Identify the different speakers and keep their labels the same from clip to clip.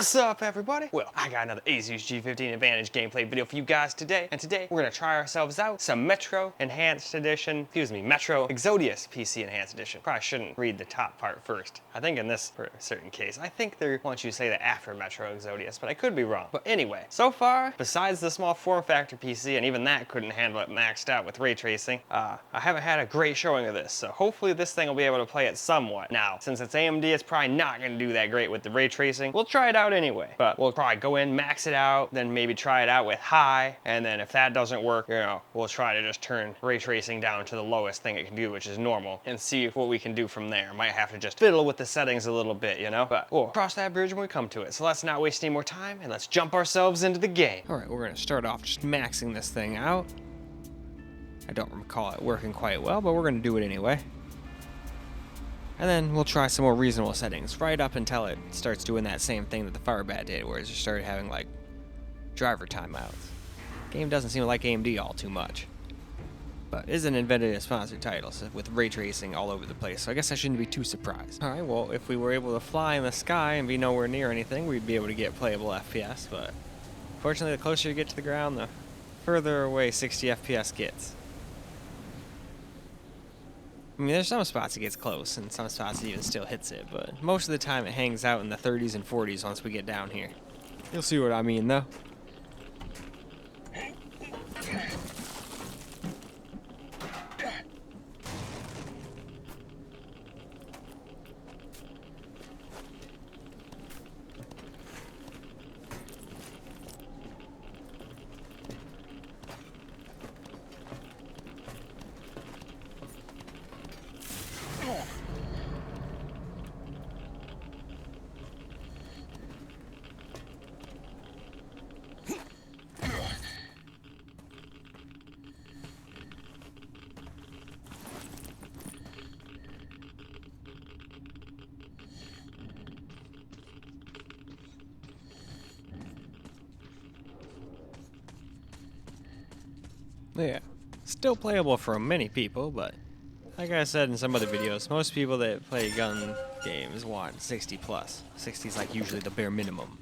Speaker 1: What's up, everybody? Well, I got another Asus G15 Advantage gameplay video for you guys today, and today we're gonna try ourselves out some Metro Enhanced Edition, Metro Exodius PC Enhanced Edition. Probably shouldn't read the top part first. I think in this certain case, I think they want you to say that after Metro Exodius, but I could be wrong. But anyway, so far, besides the small form factor PC, and even that couldn't handle it maxed out with ray tracing, I haven't had a great showing of this, so hopefully this thing will be able to play it somewhat. Now, since it's AMD, it's probably not gonna do that great with the ray tracing. We'll try it out anyway, but we'll probably go in, max it out, then maybe try it out with high, and then if that doesn't work, we'll try to just turn ray tracing down to the lowest thing it can do, which is normal, and see what we can do from there. Might have to just fiddle with the settings a little bit, but we'll cross that bridge when we come to it. So let's not waste any more time, and let's jump ourselves into the game. All right, we're gonna start off just maxing this thing out. I don't recall it working quite well, but we're gonna do it anyway. And then we'll try some more reasonable settings right up until it starts doing that same thing that the Firebat did, where it just started having like driver timeouts. Game doesn't seem to like AMD all too much, but isn't invented a sponsored title, so with ray tracing all over the place, so I guess I shouldn't be too surprised. Alright, well, if we were able to fly in the sky and be nowhere near anything, we'd be able to get playable FPS, but fortunately the closer you get to the ground, the further away 60 FPS gets. I mean, there's some spots it gets close, and some spots it even still hits it, but most of the time it hangs out in the 30s and 40s once we get down here. You'll see what I mean, though. Yeah, still playable for many people, but like I said in some other videos, most people that play gun games want 60 plus. 60 is like usually the bare minimum.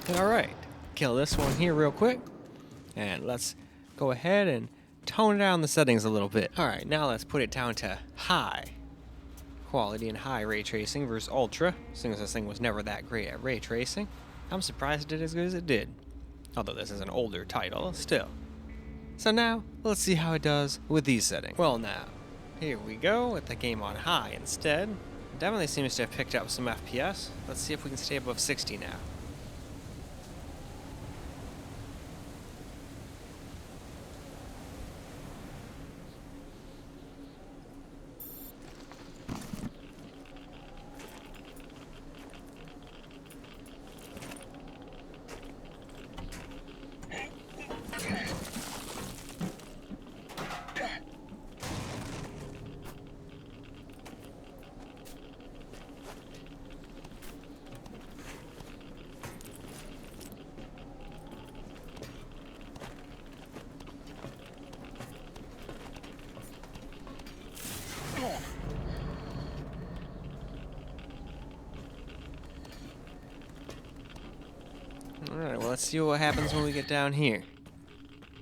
Speaker 1: Alright, kill this one here real quick, and let's go ahead and tone down the settings a little bit. Alright, now let's put it down to high quality and high ray tracing versus ultra, since this thing was never that great at ray tracing. I'm surprised it did as good as it did, although this is an older title, still. So now, let's see how it does with these settings. Well now, here we go with the game on high instead. Definitely seems to have picked up some FPS. Let's see if we can stay above 60 now. Alright, well, let's see what happens when we get down here.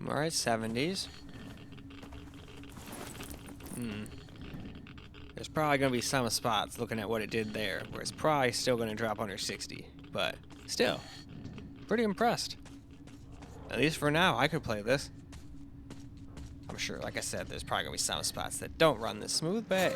Speaker 1: Alright, 70s. There's probably going to be some spots looking at what it did there, where it's probably still going to drop under 60. But still, pretty impressed. At least for now, I could play this. I'm sure, like I said, there's probably going to be some spots that don't run this smooth, but hey.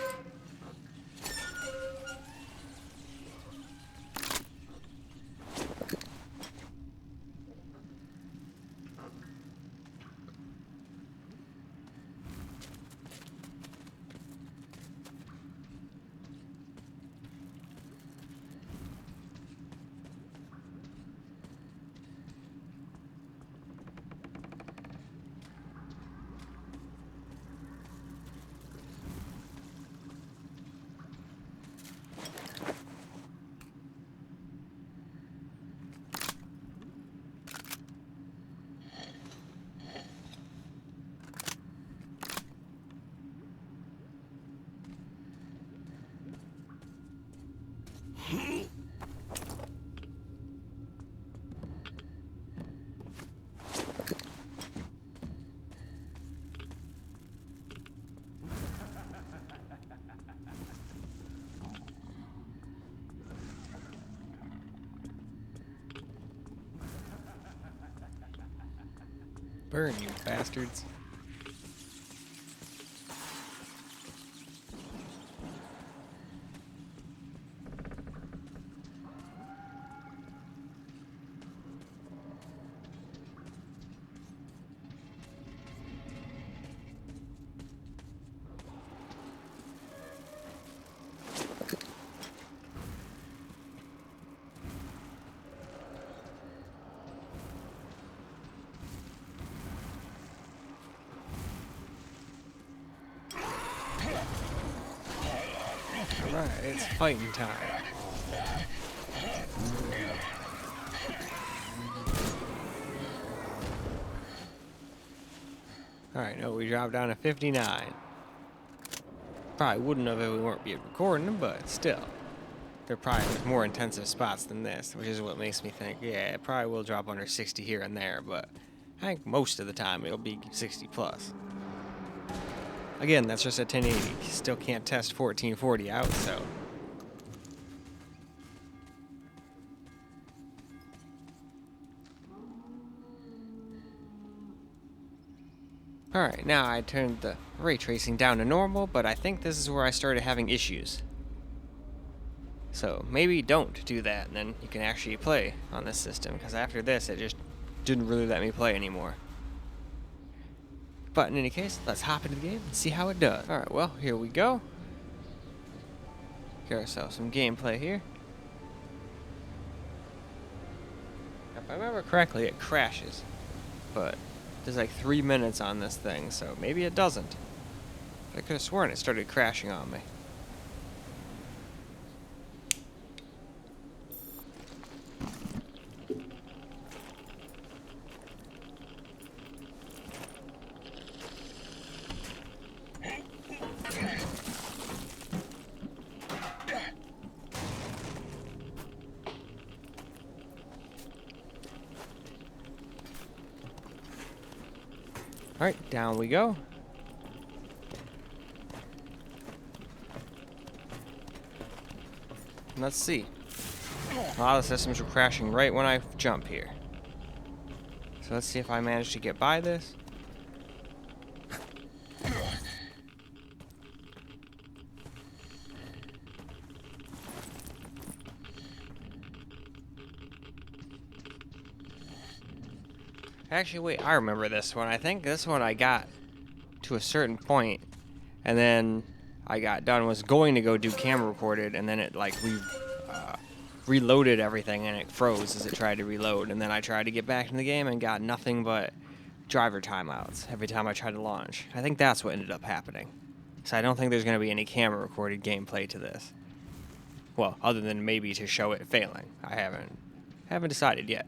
Speaker 1: Burn, you bastards. Alright, it's fighting time. Alright, no, we dropped down to 59. Probably wouldn't have if we weren't recording, but still. There probably was more intensive spots than this, which is what makes me think, yeah, it probably will drop under 60 here and there, but I think most of the time it'll be 60 plus. Again, that's just at 1080. Still can't test 1440 out, so. Alright, now I turned the ray tracing down to normal, but I think this is where I started having issues. So maybe don't do that, and then you can actually play on this system, because after this it just didn't really let me play anymore. But in any case, let's hop into the game and see how it does. Alright, well, here we go. Get ourselves some gameplay here. If I remember correctly, it crashes. But there's like 3 minutes on this thing, so maybe it doesn't. But I could have sworn it started crashing on me. Alright, down we go. Let's see. A lot of the systems were crashing right when I jump here. So let's see if I manage to get by this. Actually, wait, I remember this one. I think this one I got to a certain point, and then I got done, was going to go do camera recorded, and then it like reloaded everything and it froze as it tried to reload, and then I tried to get back in the game and got nothing but driver timeouts every time I tried to launch. I think that's what ended up happening. So I don't think there's going to be any camera recorded gameplay to this. Well, other than maybe to show it failing. I haven't decided yet.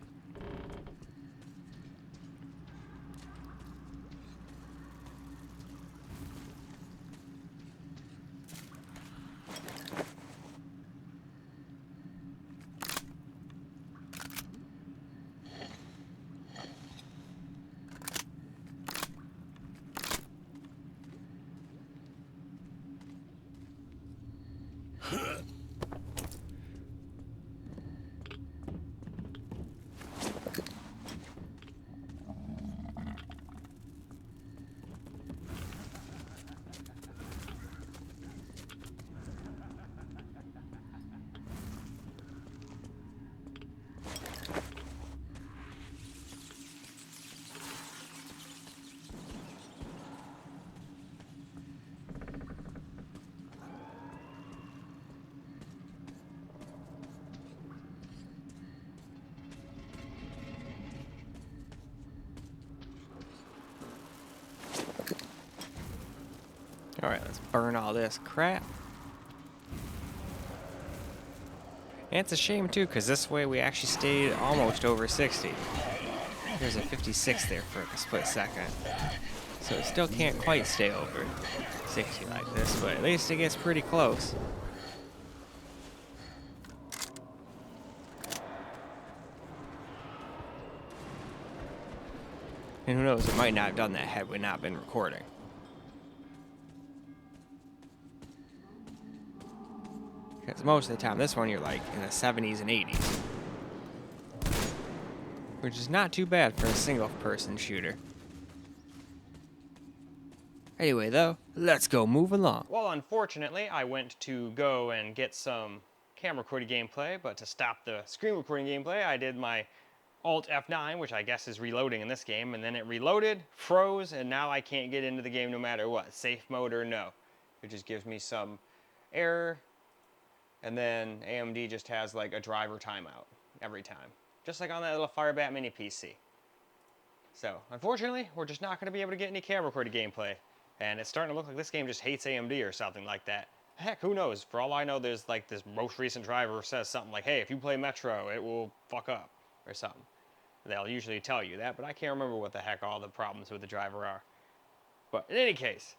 Speaker 1: Alright, let's burn all this crap. And it's a shame too, because this way we actually stayed almost over 60. There's a 56 there for a split second. So it still can't quite stay over 60 like this, but at least it gets pretty close. And who knows, it might not have done that had we not been recording. Because most of the time, this one you're like in the 70s and 80s. Which is not too bad for a single-person shooter. Anyway, though, let's go move along. Well, unfortunately, I went to go and get some camera recorded gameplay, but to stop the screen recording gameplay, I did my Alt F9, which I guess is reloading in this game, and then it reloaded, froze, and now I can't get into the game no matter what, safe mode or no. It just gives me some error. And then AMD just has like a driver timeout every time. Just like on that little Firebat mini PC. So, unfortunately, we're just not going to be able to get any camera recorded gameplay. And it's starting to look like this game just hates AMD or something like that. Heck, who knows? For all I know, there's like this most recent driver says something like, hey, if you play Metro, it will fuck up or something. They'll usually tell you that, but I can't remember what the heck all the problems with the driver are. But in any case,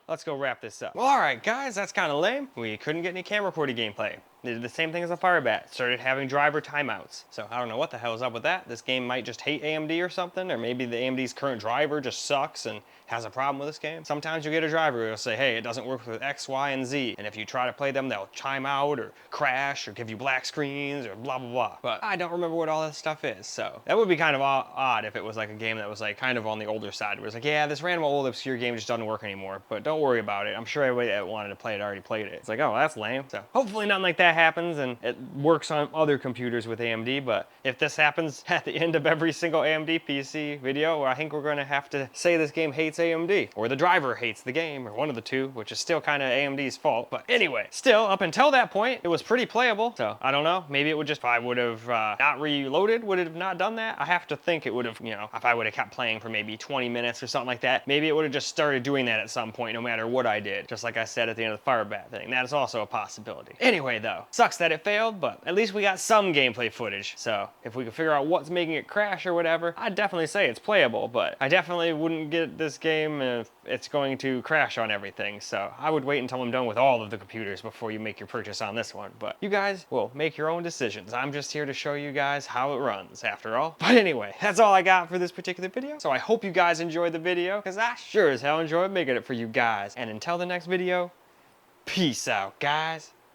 Speaker 1: let's go wrap this up. Well, alright guys, that's kind of lame. We couldn't get any camera recorded gameplay. They did the same thing as the Firebat. Started having driver timeouts. So I don't know what the hell is up with that. This game might just hate AMD or something, or maybe the AMD's current driver just sucks and has a problem with this game. Sometimes you get a driver that'll say, hey, it doesn't work with X, Y, and Z. And if you try to play them, they'll chime out or crash or give you black screens or blah, blah, blah. But I don't remember what all this stuff is. So that would be kind of odd if it was like a game that was like kind of on the older side. Where it's like, yeah, this random old obscure game just doesn't work anymore. But don't worry about it. I'm sure everybody that wanted to play it already played it. It's like, oh, that's lame. So hopefully nothing like that happens and it works on other computers with AMD. But if this happens at the end of every single AMD PC video, I think we're going to have to say this game hates AMD, or the driver hates the game, or one of the two, which is still kind of AMD's fault. But anyway, still, up until that point, it was pretty playable. So I don't know, maybe it would just, if I would have not reloaded, would have not done that. I have to think it would have, you know, if I would have kept playing for maybe 20 minutes or something like that, maybe it would have just started doing that at some point, no matter what I did. Just like I said at the end of the Firebat thing. That is also a possibility. Anyway, though, sucks that it failed, but at least we got some gameplay footage. So if we could figure out what's making it crash or whatever, I'd definitely say it's playable, but I definitely wouldn't get this game if it's going to crash on everything. So I would wait until I'm done with all of the computers before you make your purchase on this one. But you guys will make your own decisions. I'm just here to show you guys how it runs, after all. But anyway, that's all I got for this particular video. So I hope you guys enjoyed the video, because I sure as hell enjoyed making it for you guys. And until the next video, peace out, guys.